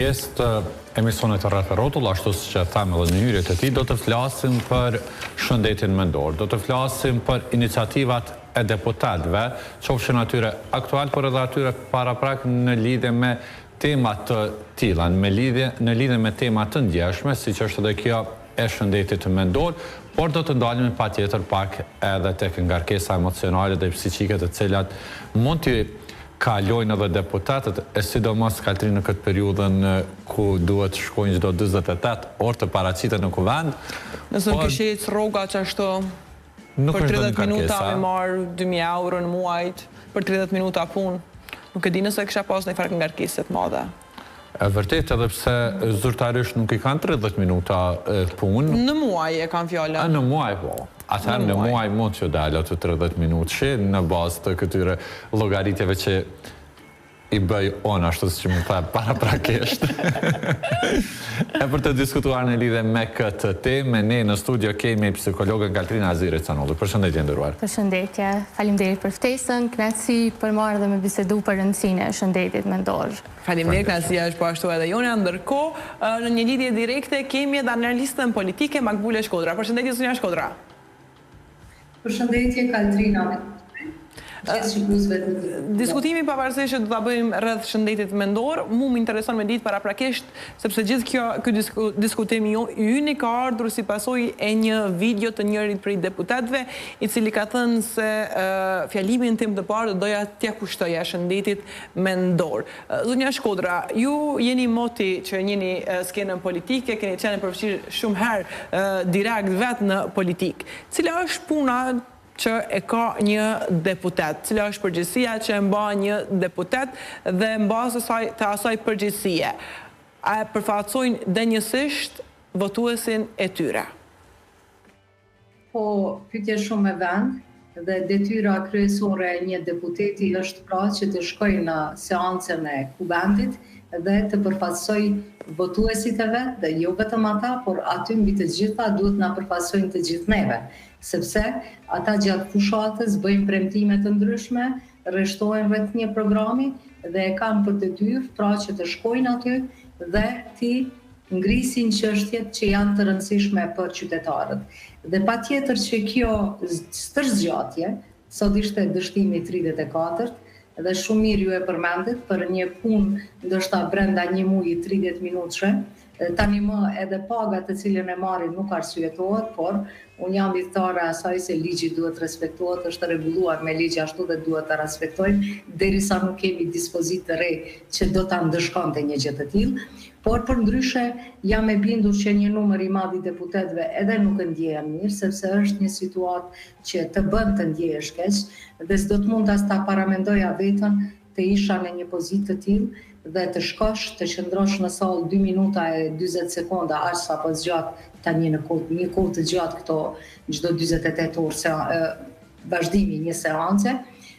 Pjesë të emisionit të Rreth Rrotull, ashtu siç e thamë edhe në hyrjet e tij, do të flasim për shëndetin mendor, do të flasim për iniciativat e deputatëve, qofshin atyre aktual, por edhe atyre paraprak në lidhje me tema të tilla, në lidhje me tema të ndjeshme, siç është edhe kjo e shëndetit mendor, por do të ndalemi patjetër pak edhe tek ngarkesa emocionale dhe psiqike të cilat mund të kalojnë edhe deputatët, e sidomos Kaltrin në këtë periudhën ku duhet shkojnë çdo 48 orë të paraqiten në kuvend. Nëse në këshit rroga që ashtu për 30 minuta me marë 2.000 euro në muajt, për 30 minuta punë, nuk e di nëse kisha pas në i farë ngarkeset madhe. E vërtet, edhe pse zyrtarisht nuk i kanë 30 minuta punë. Në muaj e kanë fjallën. Në muaj, po. Atëherë në muaj mund që dalë atë 30 minutë në bazë të këtyre llogaritjeve që i bëj on ashtu si më tha paraprakisht. E për të diskutuar në lidhje me këtë temë, ne në studio kemi psikologën Kaltrin Aziri Canolli. Përshëndetje nderuar. Përshëndetje. Faleminderit për ftesën, kënaqësi për marrë dhe me bisedu për rëndësinë e shëndetit mendor. Faleminderit, kënaqësia është po ashtu edhe jone. Ndërkohë, në një lidhje direkte kemi edhe analistën politike Makbule Shkodra. Përshëndetje Sonja Shkodra. Përshëndetje Kaltrina. Diskutimi pavarësisht që do ta bëjmë rreth shëndetit mendor, mu më intereson me ditë paraprakisht, sepse gjithë ky diskutim ynë ka ardhur si pasojë e një video të njërit prej deputetëve, i cili ka thënë se fjalimin tim të parë doja t'ia kushtoja shëndetit mendor. Zonja Shkodra, ju jeni moti që njeni skenën politike, keni qenë përfshirë shumë herë direkt vetë në politikë. Cila është puna që e ka një deputet, cila është përgjegjësia që e mba një deputet dhe në bazë të asaj përgjegjësie, a e përfaqësojnë denjësisht votuesin e tyre? Po, pyetje shumë e vend dhe detyra kryesore e një deputeti është pra që të shkojë në seancën e kuvendit dhe të përfaqësoj votuesit e vet dhe jo vetëm ata, por aty mbi të gjitha duhet na përfaqësojnë të gjithë neve, sepse ata gjatë fushatës bëjnë premtime të ndryshme, rreshtojnë rreth një programi dhe e kanë për detyrë pra që të shkojnë aty dhe ti ngrisin çështjet që janë të rëndësishme për qytetarët. Dhe patjetër që kjo stërzgjatje, sot ishte dështimi 34, dhe shumë mirë ju e përmendit për një punë ndoshta brenda një muaji 30 minutëshe, tani më edhe paga të cilën e marrin nuk arsyetohet, por unë jam lidhtare asaj se ligji duhet respektohet, është rregulluar me ligj ashtu dhe duhet ta respektojmë derisa nuk kemi dispozit të re që do ta ndëshkonte një gjë të tillë. Por përndryshe jam e bindur që një numër i madh i deputetëve edhe nuk e ndjehen mirë, sepse është një situatë që të bën të ndjehesh keq dhe s'do të mund as ta paramendoja veten të isha në një pozitë të tillë dhe të shkosh, të qëndrosh në sallë 2 minuta e 40 sekonda, aq sa po zgjat tani në një kohë të gjatë këto çdo 48 orë vazhdimi një seance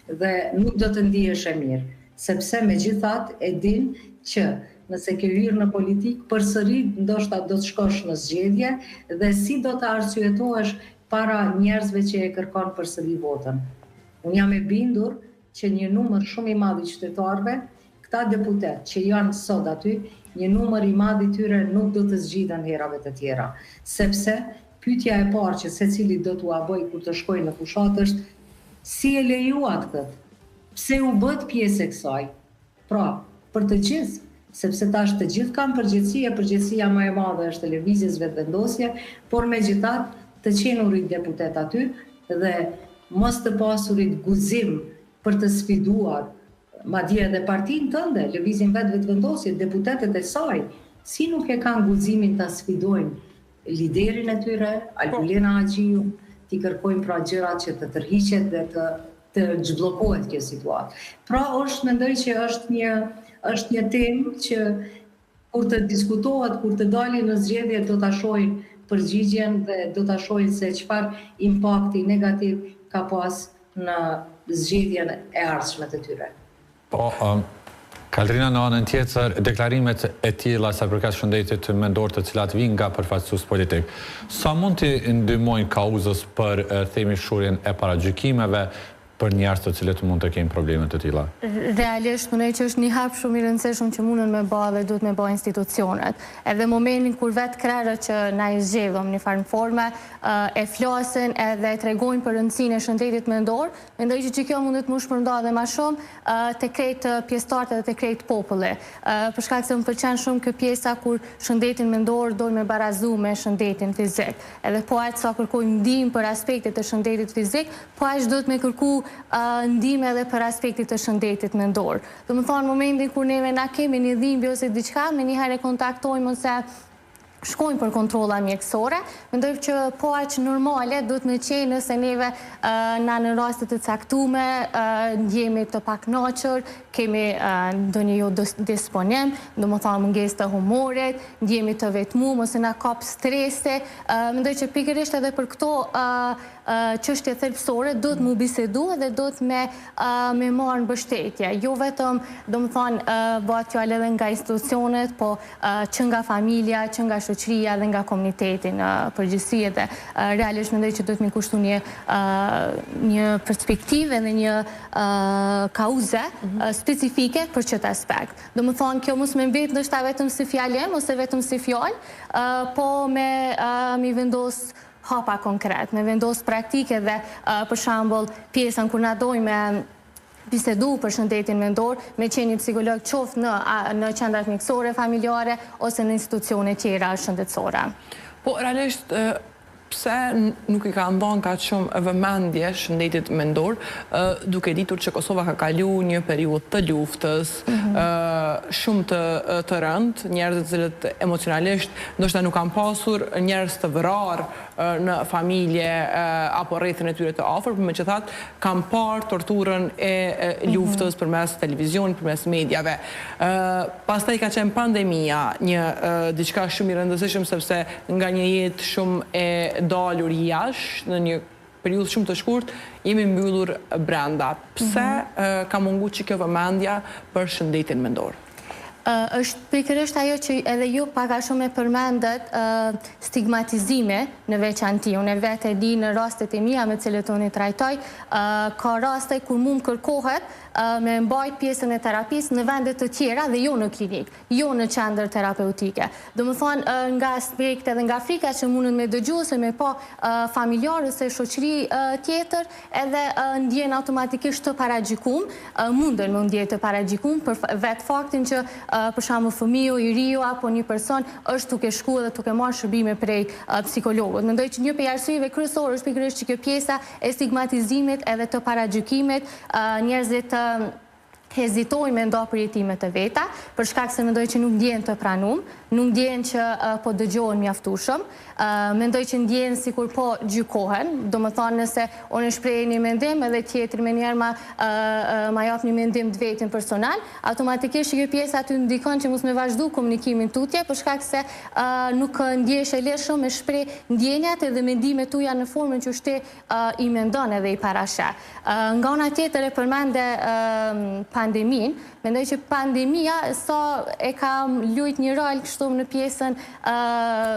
dhe nuk do të ndihesh e mirë, sepse megjithatë e din që nëse ke hyrë në politikë, përsëri ndoshta do të shkosh në zgjedhje dhe si do të arsyetohesh para njerëzve që e kërkon përsëri votën. Unë jam e bindur që një numër shumë i madh i qytetarëve, këta deputet që janë sot aty, një numër i madh i tyre nuk do të zgjidhen herave të tjera, sepse pyetja e parë që secili do t'u bëj kur të shkojë në fushatë është si e lejuat këtë? Pse u bët pjesë e kësaj? Pra, për të gjithë, sepse tash të gjithë kanë përgjegjësia më e madhe është televizjes vetëvendosje, por megjithatë të qenurit deputet aty dhe mos të pasurit guzim për të sfiduar madje edhe partinë tënde, lëvizjen vetëvendosje, deputetët e saj, si nuk e kanë guximin ta sfidojnë liderin e tyre, Albulena Agjiu, t'i kërkojnë pra gjëra që të tërhiqet dhe të zhbllokohet kjo situatë. Pra mendoj që është një temë që kur të diskutohet, kur të dalin në zgjedhje do ta shohin përgjigjen dhe do ta shohin se çfarë impakti negativ ka pas në zgjedhjen e ardhshme të tyre. Po, Kaltrina, në anën tjetër, deklarimet e tilla sa përkat shëndetit mendor të cilat vijnë nga përfaqësues politik, sa mund të ndihmojnë kauzës për themi shurjen e paragjykimeve, për njerëz të cilët mund të kenë probleme të tilla? Realisht, mendoj që është një hap shumë i rëndësishëm që mundën me bë dhe duhet me bë institucionet. Edhe momentin kur vetë krerët që na i zgjedhëm në farë forme e flasin edhe tregojnë për rëndësinë e shëndetit mendor, mendoj që kjo mundet më shpërnda dhe më shumë te krejt pjesëtarët dhe te krejt populli. Për shkak se më pëlqen shumë kjo pjesa kur shëndetin mendor dojmë me barazu me shëndetin fizik. Edhe po aq sa kërkojmë ndihmë për aspektet e shëndetit fizik, po aq duhet me kërku ndihmë edhe për aspektit të shëndetit mendor. Do të thonë, momentin kur neve na kemi një dhimbje ose diçka, me njëherë kontaktojmë ose shkojnë për kontrolla mjekësore, mendoj që po aq normale duhet me qenë nëse neve na në raste të caktume jemi të pakënaqur, kemi ndonjë jo disponim, domethënë mungesë të humorit, jemi të vetmuar ose na kap stresi, mendoj që pikërisht edhe për këto çështje thelbësore duhet mu bisedu dhe duhet me marrë mbështetje. Jo vetëm, domethënë, bëhet fjalë edhe nga institucionet, po që nga familja, që nga shoqëria dhe nga komuniteti në përgjithësi dhe realisht mendoj që duhet me kushtu një perspektivë dhe një kauze specifike për çet aspekt. Domethënë, kjo mos më mbet ndoshta vetëm si fjalë ose vetëm si fjalë, po mi vendos hapa konkret, me vendos praktike dhe për shembull pjesën kur na dojmë bisedu për shëndetin mendor me qenë një psikolog qoftë në qendrat mjekësore, familjare ose në institucione tjera shëndetësore. Po, realisht, pse nuk i ka ndonë ka shumë vëmendje shëndetit mendor, duke ditur që Kosova ka kalu një periudhë të luftës, shumë të rëndë, njerëzit cilët emocionalisht ndoshta nuk kanë pasur njerëz të vrarë në familje apo rrethin e tyre të afër, por megjithatë kanë parë torturën e luftës përmes televizionit, përmes mediave. Pastaj ka qenë pandemia, një diçka shumë i rëndësishëm sepse nga një jetë shumë e dalur jashtë në një periudhë shumë të shkurt, jemi mbyllur brenda. Pse ka mungu që kjo vëmendja për shëndetin mendor? Është pikërisht ajo që edhe ju pak a shumë e përmendet stigmatizime në veçanti. Unë vetë e di në rastet e mia me cilët unë i trajtoj, ka raste kur mund kërkohet me mbajt pjesën e terapisë në vendet të tjera dhe jo në klinik, jo në qendër terapeutike. Domethënë nga aspekte dhe nga frika që mundën me dëgju ose me pa familjar ose shoqëri tjetër, edhe ndjen automatikisht të paragjykum, mundën më ndjen të paragjykum për vetë faktin që për shembull fëmiu i riu apo një person është duke shkuar dhe duke marrë shërbime prej psikologut. Mendoj që një prej arsyeve kryesore është pikërisht që kjo pjesa e stigmatizimit edhe të paragjykimit, njerëzit hezitojnë me nda përjetimet e veta, për shkak se mendoj që nuk ndjen të pranum, nuk ndjen që po dëgjohen mjaftueshëm, mendoj që ndjen sikur po gjykohen, do më thonë nëse unë shpreh një mendim edhe tjetri me njerë ma jap një mendim të vetin personal, automatikisht kjo pjesa aty ndikon që mos me vazhdu komunikimin tutje, për shkak se nuk ndjesh e lehshëm me shpreh ndjenjat edhe mendimet tuaja në formën që shte i mendon edhe i parashe. Nga ana tjetër e përmende pandemin, mendoj që pandemia sa e ka luajt një rol kështu në pjesën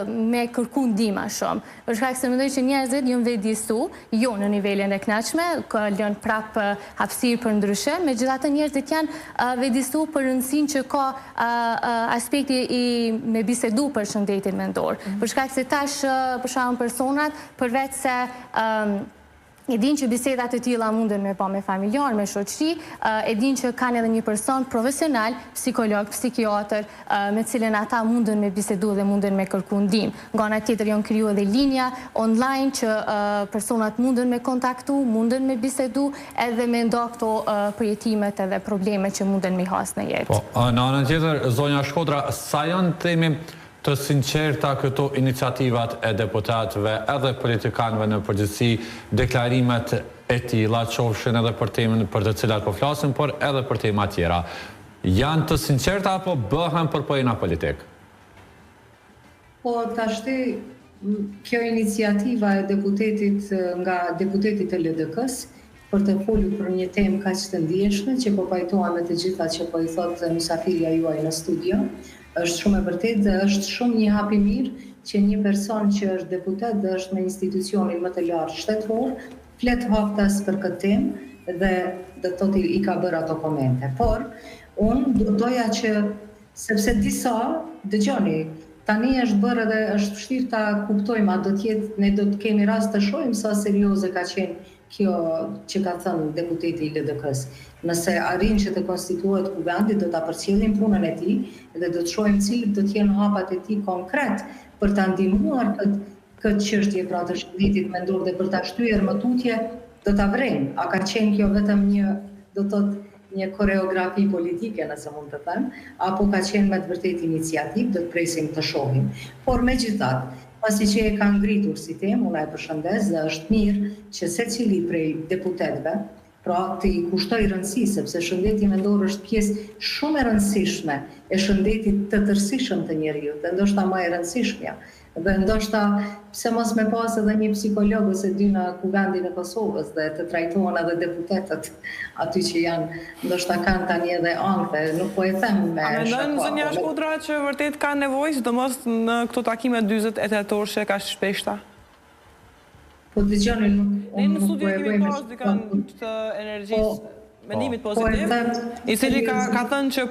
me kërku ndihmë shumë. Për shkak se mendoj që njerëzit janë vetëdijsu, jo në nivelin e kënaqshme, ka lënë prap hapësirë për ndryshim, megjithatë njerëzit janë vetëdijsu për rëndësinë që ka aspekti me bisedu për shëndetin mendor. Për shkak se tash për shembull personat përveç se e din që bisedat e tilla munden me pa me familjar, me shoqëri, e din që kanë edhe një person profesional, psikolog, psikiatër, me cilën ata munden me bisedu dhe munden me kërku ndihmë. Nga ana tjetër janë kriju edhe linja online që personat munden me kontaktu, munden me bisedu, edhe me nda këto përjetimet edhe problemet që munden me has në jetë. Po, në anën tjetër, zonja Shkodra, sa janë temi të sinqerta këto iniciativat e deputatëve edhe politikanëve në përgjithësi, deklarimet e tilla, qofshin edhe për temën për të cilat po flasim, por edhe për tema tjera. Janë të sinqerta apo bëhen për pojena politik? Po, tashti, kjo iniciativa e deputetit nga deputetit e LDK-s për të folur për një temë kaq të ndjeshme që po pajtohen me të gjitha që po i thotë mysafirja juaj në studio, është shumë e vërtetë dhe është shumë një hap i mirë që një person që është deputet dhe është në institucionin më të lartë shtetëror, flet haptas për këtë temë dhe dhe thot i ka bërë ato komente. Por, unë doja që, sepse disa, dëgjoni, tani është bërë dhe është vështirë ta kuptojmë, a do t'jetë, ne do të kemi rast të shohim sa serioze ka qenë kjo që ka thënë deputeti i LDK-s. Nëse arrin që të konstituohet kuvendi, do ta përcjellim punën e tij dhe do të shohim cilët do të jenë hapat e tij konkret për ta ndihmuar këtë çështje pra të shëndetit mendor dhe për ta shtyer më tutje, do ta vrejmë. A ka qenë kjo vetëm një koreografi politike, nëse mund të them, apo ka qenë me të vërtetë iniciativë, do të presim të shohim. Por megjithatë, pasi që e ka ngritur si temë, unë e përshëndes dhe është mirë që secili prej deputetëve, pra të i kushtoj rëndësi, sepse shëndeti mendor është pjesë shumë e rëndësishme e shëndetit të tërësishëm të njeriut, dhe ndoshta më e rëndësishmja. Dhe ndoshta pse mos me pas edhe një psikolog ose dy në kuvendin e Kosovës dhe të trajtohen edhe deputetët aty që janë, ndoshta kanë tani edhe ankte, nuk po e them me shaka. A mendon zonja Shkodra që vërtet ka nevojë, sidomos në këto takime 40 e tetor që ka shpeshta? Po dëgjoni, ne në studio kemi pas dikon të energjisë, mendimit pozitiv, i cili ka thënë që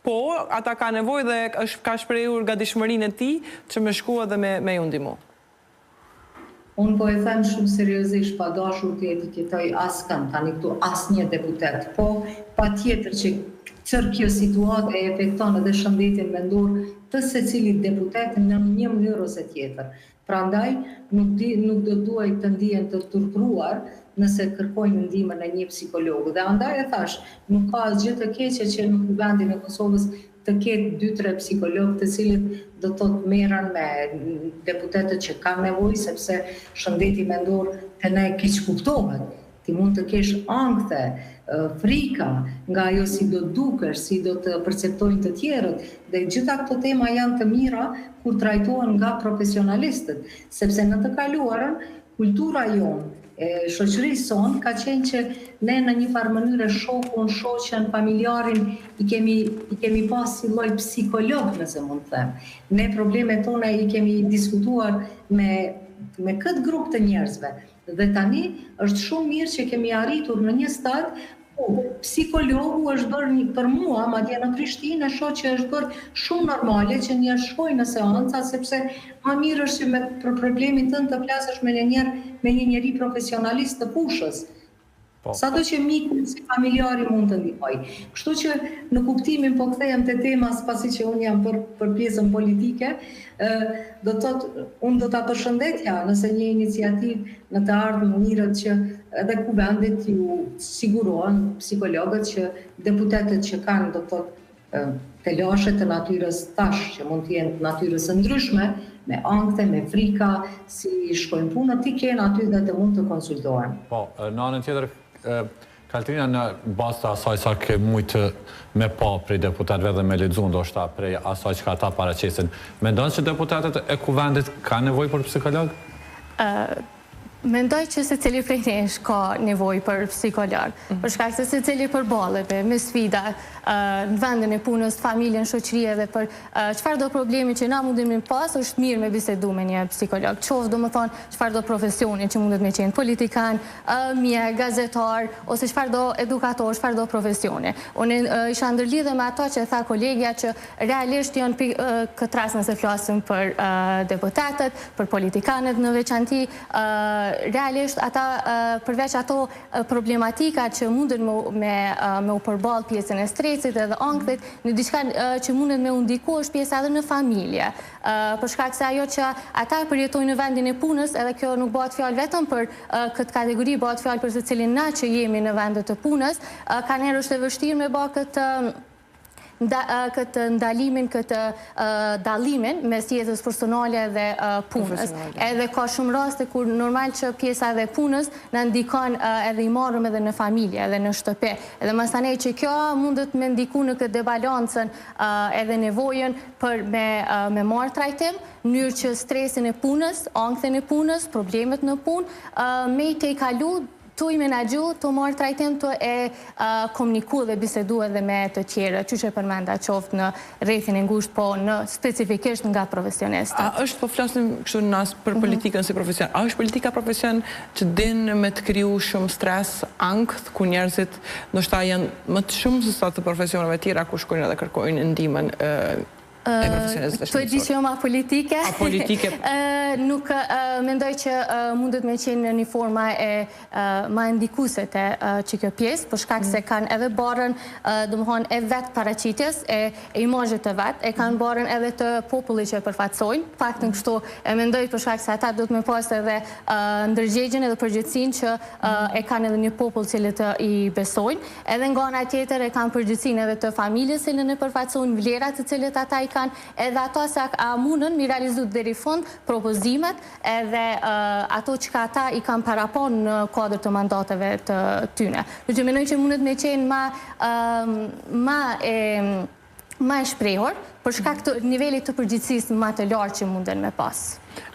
po, ata ka nevojë dhe ka shprehur gatishmërinë e tij që më shkua dhe me ju ndihmu. Unë po e them shumë seriozisht, pa dashur të etiketoj askën, tani këtu asnjë deputet, po patjetër që çfarë kjo situatë e efekton edhe shëndetin mendor të secilit deputet në një mënyrë ose tjetër. Prandaj nuk do duaj të ndihen të turpruar nëse kërkojnë ndihmën e një psikologu. Dhe andaj e thash, nuk ka asgjë të keqe që në kuvendin e Kosovës të ketë 2-3 psikologë të cilët do të merren me deputetët që kanë nevojë, sepse shëndeti mendor të ne keq kuptohet. Ti mund të kesh ankte, frika nga ajo si do dukesh, si do të perceptojnë të tjerët, dhe gjitha këto tema janë të mira kur trajtohen nga profesionalistët, sepse në të kaluarën kultura jonë e shoqërisë sonë ka qenë që ne në një farë mënyrë shokun, shoqen, familjarin i kemi pas si lloj psikolog, nëse mund të them. Ne problemet tona i kemi diskutuar me këtë grup të njerëzve. Dhe tani është shumë mirë që kemi arritur në një stad ku psikologu është bërë për mua, madje në Prishtinë, e shoh që është bërë shumë normale që njerëz shkojnë në seanca, sepse më mirë është që për problemin tënd të flasësh me një njeri profesionalist të fushës. Sado që miku si familjari mund të ndihmoj. Kështu që në kuptimin po kthehem te tema, pasi që unë jam për pjesën politike, do të thotë unë do ta përshëndetja nëse një iniciativë në të ardhmen mënyrët që edhe kuvendit ju sigurohen psikologët që deputetët që kanë do të thotë telashe të natyrës tash që mund të jenë të natyrës së ndryshme, me ankte, me frika, si shkojnë punët, ti kenë aty dhe të mund të konsultohen. Po, në anën tjetër, Kaltrina, në bazë të asaj sa ke mujtë me pa prej deputetëve dhe me lexu ndoshta prej asaj që ata paraqesin, mendon që deputetët e kuvendit ka nevojë për psikolog? Mendoj që secili prej nesh ka nevojë për psikolog, për shkak se secili përballeve me sfida në vendin e punës, familjen, shoqëria dhe për çfarë do problemi që na mundim të pas, është mirë me bisedu me një psikolog. Qoftë domethënë çfarë do profesioni që mundet me qenë politikan, mjek, gazetar ose çfarë do edukator, çfarë do profesioni. Unë isha ndërlidhe me ato që tha kolegja që realisht janë këtë rast nëse flasim për deputetët, për politikanët në veçanti, realisht ata përveç ato problematika që munden me u përball pjesën e stresit edhe ankthit, në diçka që mundet me u ndiku është pjesa edhe në familje. Për shkak se ajo që ata përjetojnë në vendin e punës, edhe kjo nuk bëhet fjalë vetëm për këtë kategori, bëhet fjalë për secilin na që jemi në vendet të punës, kanë herë është e vështirë me bë këtë ndalimin, këtë dallimin mes jetës personale dhe punës. Edhe ka shumë raste kur normal që pjesa dhe punës në ndikon edhe i marrëm edhe në familje, edhe në shtëpi. Edhe masanej që kjo mundet me ndiku në këtë debalancën edhe nevojën për me marrë trajtim, mënyrë që stresin e punës, ankthen e punës, problemet në punë, me i te i kalu tu i menagju, tu marrë trajtim, tu e komuniku dhe bisedu edhe me të tjere, që që përmenda qoftë në rrethin e ngusht, po në specifikisht nga profesionistët. A është, po flasim kështu për politikën si profesion, a është politika profesion që din me të kriju shumë stres, ankth, ku njerëzit ndoshta janë më të shumë se sa të profesioneve tjera ku shkojnë edhe kërkojnë ndihmën Të edicioma politike. A politike? Nuk mendoj që mundet me qenë në një forma e ma indikuse të që kjo pjesë, për shkak se kanë edhe barën, domethënë e vetë paraqitjes, e imazhet të vetë, e kanë barën edhe të popullit që e përfaqësojnë. Faktën kështu e mendoj për shkak se ata duhet me pas edhe ndërgjegjen edhe përgjegjësinë që e kanë edhe një popull cilët i besojnë. Edhe nga ana tjetër e kanë përgjegjësinë edhe të familjes cilën e përfaqësojnë, vlerat të cilët ata i kanë, edhe ato se a mundën mi realizu deri fund propozimet edhe ato që ka ata i kanë parapon në kodër të mandateve të tyne. Që menoj që mundet me qenë ma e shprehur, për shkak të nivelit të përgjithësisë ma të lartë që munden me pas.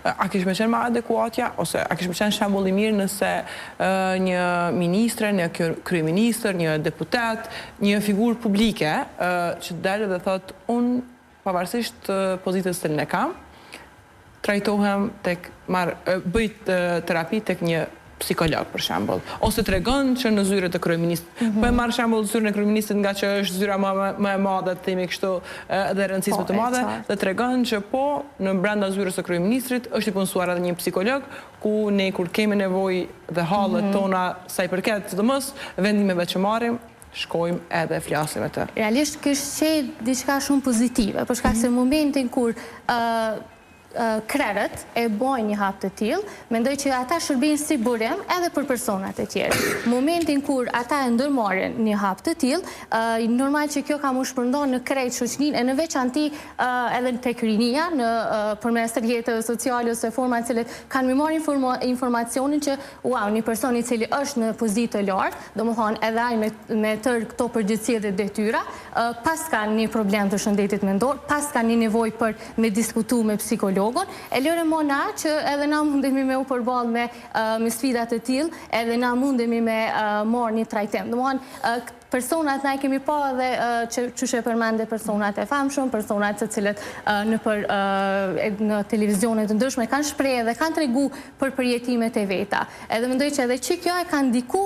A kishme qenë ma adekuatja, ose a kishme qenë shembull i mirë nëse një ministre, një kryeministër, një deputet, një figurë publike që dalë dhe thotë unë pavarësisht pozitës të në kam, trajtohem bëjt terapi tek një psikolog, për shembull. Ose të regon që në zyre të kryeministit. Po e marrë shembull zyrën e kryeministit nga që është zyra më e madhe, të themi kështu, dhe rëndësisme të madhe, dhe të regon që po, në brenda zyrës të kryeministrit, është i punësuar edhe një psikolog, ku ne kur kemi nevojë dhe hallet tona sa i përket sidomos vendimeve që marrim, shkojmë edhe flasim e të. Realisht kështë qenë diçka shumë pozitive, për shkak se momentin kur krerët e bojnë një hap të tillë, mendoj që ata shërbejnë si burim edhe për personat e tjerë. Momentin kur ata e ndërmarrin një hap të tillë, normal që kjo ka mu shpërndon në krejt shoqërinë, e në veçanti edhe tek rinia, në përmes rrjeteve sociale ose forma të cilët kanë më marrë informacionin që një person i cili është në pozitë të lartë, domethënë edhe ai me tërë këto përgjegjësi dhe detyra, pas kanë një problem të shëndetit mendor, pas kanë një nevojë për me diskutu me psikolog. E lëre mona që edhe na mundemi me u përballë me sfidat të tillë, edhe na mundemi me marrë një trajtim. Domethënë personat na e kemi pa edhe që e përmende personat e famshëm, personat të cilët në televizionet të ndryshme kanë shprehë dhe kanë tregu për përjetimet e veta. Edhe mendoj që edhe që kjo e kanë ndiku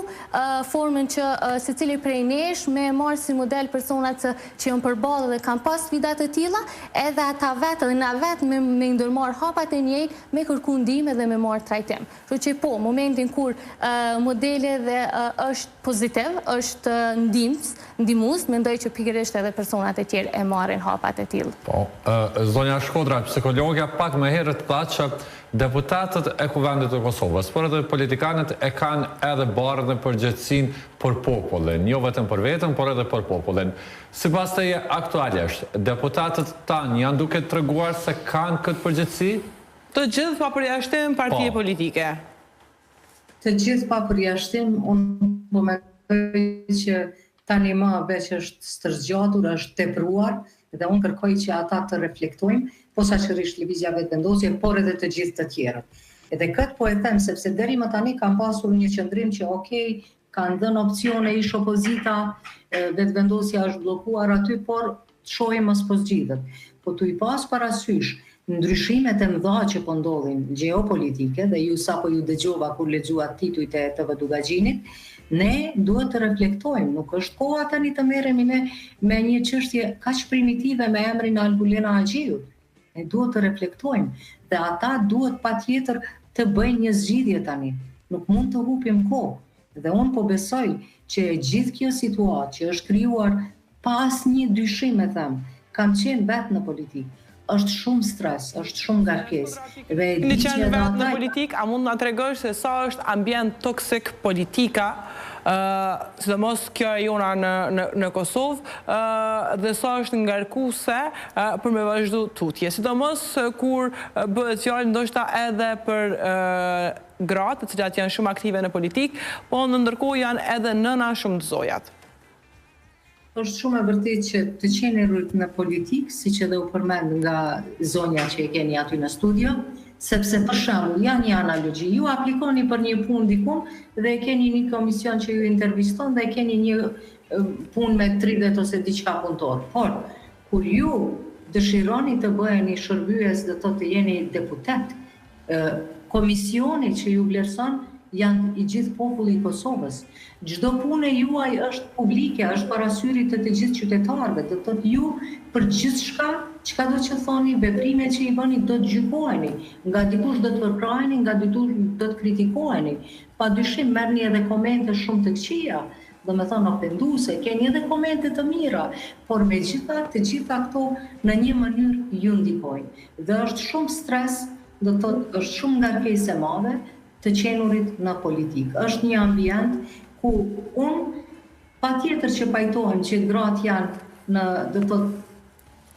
formën që secili prej nesh me marrë si model personat që janë përballë dhe kanë pas sfida të tilla, edhe ata vetë dhe na vetë me ndërmarrë hapat e njëjtë, me kërku ndihmë dhe me marrë trajtim. Kështu që po, momentin kur modeli dhe është pozitiv, është ndihmues, mendoj që pikërisht edhe personat e tjerë e marrin hapat e tillë. Po, zonja Shkodra, psikologja pak më herët tha që deputatët e Kuvendit të Kosovës, por edhe politikanët e kanë edhe barën e përgjegjësinë për popullin, jo vetëm për veten, por edhe për popullin. Sipas teje aktualisht, deputatët tanë janë duke treguar se kanë këtë përgjegjësi? Të gjithë pa përjashtim partije politike. Të gjithë pa përjashtim, unë po mendoj që tani më veç është stërzgjatur, është tepruar, dhe unë kërkoj që ata të reflektojmë, posaçërisht lëvizja vetëvendosje, por edhe të gjithë të tjerët. Edhe këtë po e them, sepse deri më tani kam pasur një qëndrim që kanë dhënë opcione ish opozita, vetëvendosja është bllokuar aty, por shohim mos po zgjidhet. Po tu i pas parasysh ndryshimet e mëdha që po ndodhin gjeopolitike, dhe ju sapo ju dëgjova kur lexuat titujt e TV Dugaxhinit, ne duhet të reflektojmë, nuk është koha tani të merremi me një çështje kaq primitive me emrin Albulena Haxhiut. Ne duhet të reflektojmë dhe ata duhet patjetër të bëjnë një zgjidhje tani. Nuk mund të hupim kohë. Dhe unë po besoj që gjithë kjo situatë që është krijuar pas një dyshim, kam qenë vetë në politikë. Është shumë stres, është shumë ngarkesë. Në qenë vetë në politikë, a mund nga tregosh se sa është ambient toksik politika, sidomos kjo e jona në Kosovë, dhe sa është ngarkuese për me vazhdu tutje. Sidomos kur bëhet fjalë ndoshta edhe për gratë, të cilat janë shumë aktive në politikë, po në ndërkohë janë edhe nëna shumë të zojat. Është shumë e vërtetë që të qeni në politikë, siç edhe u përmend nga zonja që e keni aty në studio, Sepse për shembull, janë një analogji. Ju aplikoni për një punë dikun dhe e keni një komision që ju interviston dhe e keni një punë me 30 ose diçka punëtor. Por, kur ju dëshironi të bëheni shërbyes dhe të jeni deputet, komisioni që ju vlerëson janë i gjithë populli i Kosovës. Çdo punë juaj është publike, është parasyrit të gjithë qytetarëve, do të thotë ju për gjithçka, çka do të thoni, veprimet që i bëni do të gjykoheni, nga dikush do të përkraheni, nga dikush do të kritikoheni. Padyshim merrni edhe komente shumë të këqija, domethënë ofenduese, keni edhe komente të mira, por megjithatë të gjitha këto në një mënyrë ju ndikojnë. Dhe është shumë stres, do të thotë është shumë ngarkesë e madhe të qenurit në politikë. Është një ambient ku unë patjetër që pajtohem që gratë janë në, do të thotë,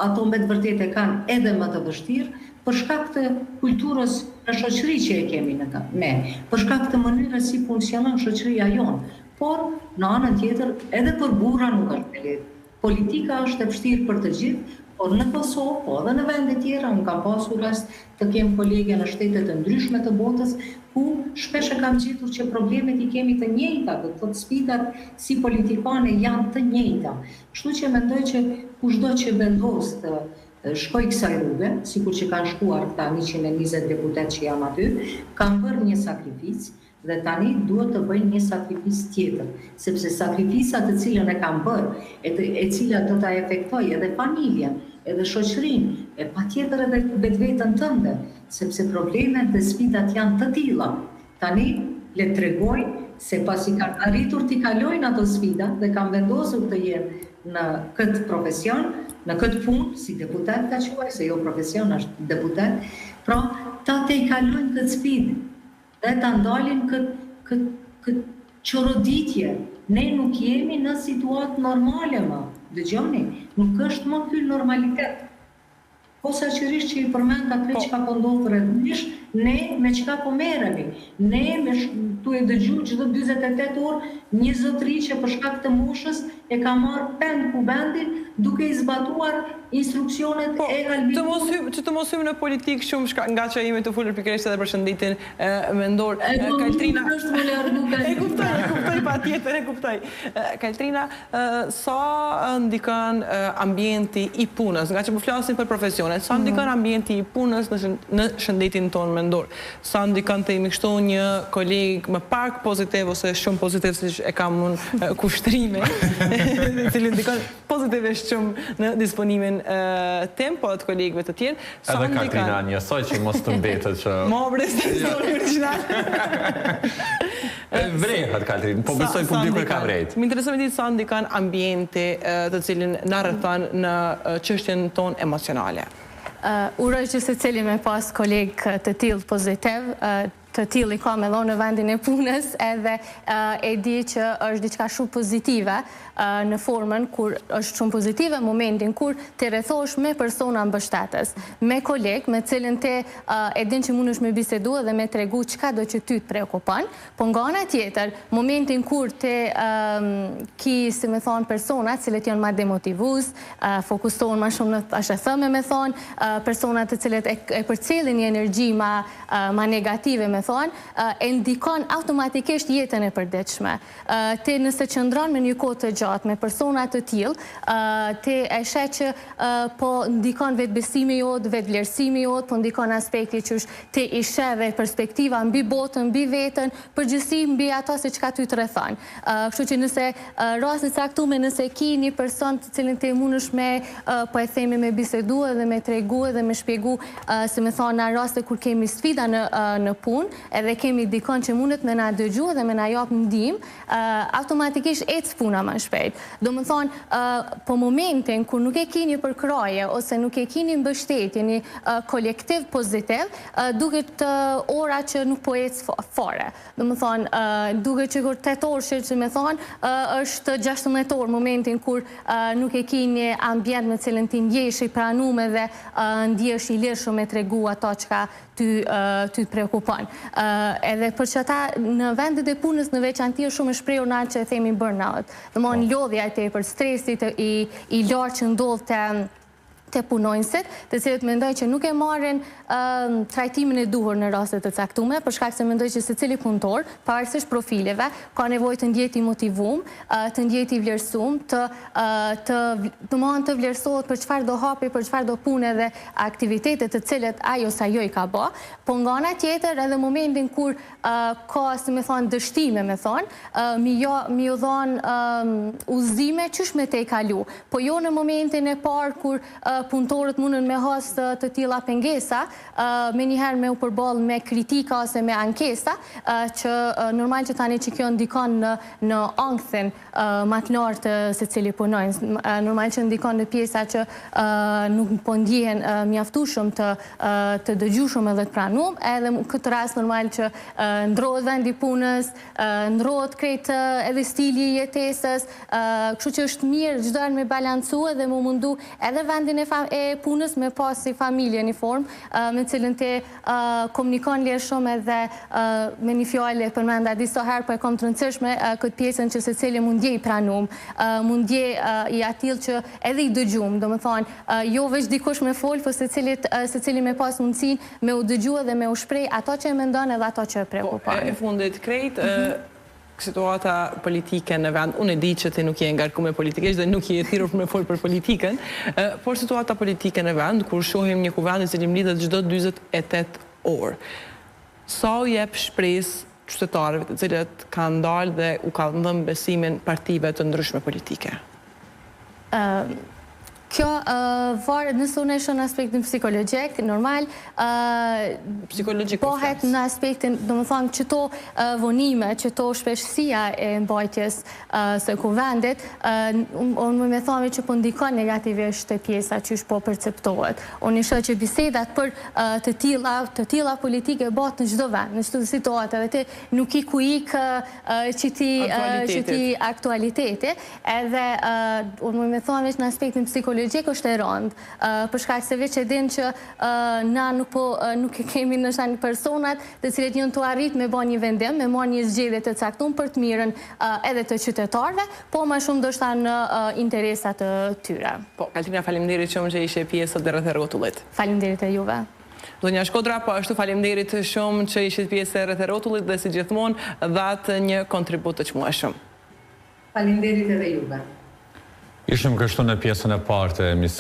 ato me të vërtetë kanë edhe më të vështirë, për shkak të kulturës në shoqëri që e kemi ne, për shkak të mënyrës si funksionon shoqëria jonë. Por, në anën tjetër, edhe për burra nuk është e lehtë. Politika është e vështirë për të gjithë, por në Kosovë, po edhe në vende tjera, unë kam pasur rast të kem kolege në shtetet e ndryshme të botës, ku shpesh e kam gjetur që problemet i kemi të njëjta, do të thotë sfidat si politikane janë të njëjta. Kështu që mendoj që kushdo që vendos të shkoj kësaj rrugë, sikur që kanë shkuar këta 120 deputet që janë aty, kanë bërë një sakrificë dhe tani duhet të bëjnë një sakrificë tjetër, sepse sakrificat të cilën e kanë bërë, e cila do ta efektoj edhe familjen, edhe shoqërinë, e patjetër edhe vetveten tënde, sepse problemet dhe sfidat janë të tilla. Tani le të tregojnë se pasi kanë arritur t'i kalojnë ato sfida dhe kanë vendosur të jenë në këtë profesion, në këtë punë, si deputet ka quaj, se jo profesion është deputet, pra ta te i kalojnë këtë sfidë dhe ta ndalin këtë çoroditje. Ne nuk jemi në situatë normale më. Dëgjoni, nuk është më ky normalitet. Posaçërisht që i përmend atë çka po ndodh rreth nesh, ne me çka po merremi. Ne me tu e dëgjoj çdo 48 orë një zotëri që për shkak të moshës e ka marrë pend kubendin duke i zbatuar instruksionet e albinit. Që të mos hymë në politikë shumë nga që jemi të folur pikërisht edhe për shëndetin mendor. Kaltrina, e kuptoj patjetër, e kuptoj. Kaltrina, sa ndikon ambienti i punës, nga që po flasim për profesionet, sa ndikon ambienti i punës në shëndetin tonë mendor? Sa ndikon të imi kështu një kolegë më pak pozitiv ose shumë pozitiv, si e kam unë kushtrime, cili ndikon pozitivisht shumë në disponimin tim, po të kolegëve të tjerë. Edhe Kaltrina njësoj që mos të mbetet që... Mo bresë të original. Vrejhet, Kaltrin, po besoj publiku e ka vrejt. Më interesoj me ditë sa ndikon ambienti të cilin në rrethon në çështjen tonë emocionale. Uroj që se cili me pas kolegë të tillë pozitiv, të tillë i ka me dhonë në vendin e punës, edhe e di që është diçka shumë pozitive në formën kur është shumë pozitive momentin kur të rrethosh me persona mbështetës, me kolegë me cilën te e din që mundesh me bisedu dhe me tregu çka do që ty të preokupon, po nga ana tjetër, momentin kur te ki, si me thonë, persona cilët janë ma demotivues, fokusohen ma shumë në ashethëme me thonë, personat të cilët e përcjellin një energji ma negative me thonë, e ndikon automatikisht jetën e përditshme. Te nëse qëndron me një kohë të gjatë me persona të tillë, te e sheh që po ndikon vetbesimi jot, vetvlerësimi jot, po ndikon aspekti që te i sheh dhe perspektiva mbi botën, mbi veten, përgjithësi mbi ato se çka ty të rrethon. Kështu që nëse rastin caktuar, nëse ki një person të cilin te mundesh me po e themi me bisedu dhe me tregu dhe me shpjegu, se me thonë në raste kur kemi sfida në punë, edhe kemi dikon që mundet me na dëgju dhe me na jap ndihmë, automatikisht ec puna më shpejt. Do më thonë, po momentin kur nuk e keni përkraje ose nuk e keni mbështetje, një kolektiv pozitiv, duket ora që nuk po ec fare. Do më thonë, duket që kur 8 orë që me thonë, është 16 orë momentin kur nuk e keni ambient me cilën ti ndjesh i pranuar dhe ndjesh i lirshëm me tregu ato çka ty të preokupon. Edhe për që ata në vendet e punës në veçanti është shumë e shprehur në atë që e themi burnout. Domthonë lodhja e tepër, stresi i lartë që ndodh të punojnësit, të cilët mendoj që nuk e marrin trajtimin e duhur në rastet të caktuara, për shkak se mendoj që secili punëtor, pavarësisht profileve, ka nevojë të ndjehet i motivuar, të ndjehet i vlerësuar, të mund të vlerësohet për çfarë do hapi, për çfarë do punë dhe aktivitete të cilat ai ose ajo i ka bë, po nga ana tjetër edhe momentin kur ka, si më thon, dështime, më thon, mi u dhon udhëzime çysh me te kalu, po jo në momentin e parë kur punëtorët mundën me has të tilla pengesa, me njëherë me u përball me kritika ose me ankesa, që normal që tani që kjo ndikon në ankthin më të lartë të secili punonjës. Normal që ndikon në pjesa që nuk po ndjehen mjaftueshëm të dëgjueshëm edhe të pranuar, edhe në këtë rast normal që ndrohet vendi punës, ndrohet krejt edhe stili i jetesës, kështu që është mirë çdo herë me balancu edhe me mundu edhe vendin e punës me pas si familje një formë me cilën te komunikon lirë shumë edhe me një fjallë përmenda disa herë, po e kom të rëndësishme këtë pjesën që secili mund je i pranum, mund je i atill që edhe i dëgjum, do më thonë jo veç dikush me folë, po secili me pas mundësin me u dëgjua dhe me u shprej ato që e mendon edhe ato që e prekupon. E fundit krejt, situata politike në vend, unë e di që ti nuk je ngarku me politikisht dhe nuk je thirrur me folë për politikën, por situata politike në vend, kur shohim një kuvend i cili mlidhet çdo 48 orë, sa u jep shpresë qytetarëve të cilët kanë dalë dhe u kanë dhënë besimin partive të ndryshme politike? Kjo varet nëse unë e shoh në aspektin psikologjik, normal, pohet në aspektin, do më thonë, qëto vonime, qëto shpeshësia e mbajtjes së kuvendit, unë me thonë që po ndikon negativisht të pjesa që është po perceptohet. Unë i shoh që bisedat për të tilla politike bëhet në çdo vend, në çdo situatë, edhe ti nuk i kuik që ti aktualiteti, edhe unë me thonë në aspektin psikologjik është e rëndë, për shkak se veç e din që na nuk e kemi në shani personat të cilët janë të arrit me bën një vendim, me marrë një zgjedhje të caktuar për të mirën edhe të qytetarëve, po më shumë ndoshta në interesat të tyre. Po, Kaltina, faleminderit shumë që ishe pjesë të rreth e rrotullit. Faleminderit e juve. Zonja Shkodra, po ashtu faleminderit shumë që ishit pjesë e rreth e rrotullit dhe si gjithmonë dhatë një kontribut të çmueshëm. Faleminderit edhe juve. Ishim kështu në pjesën e parë të emisionit.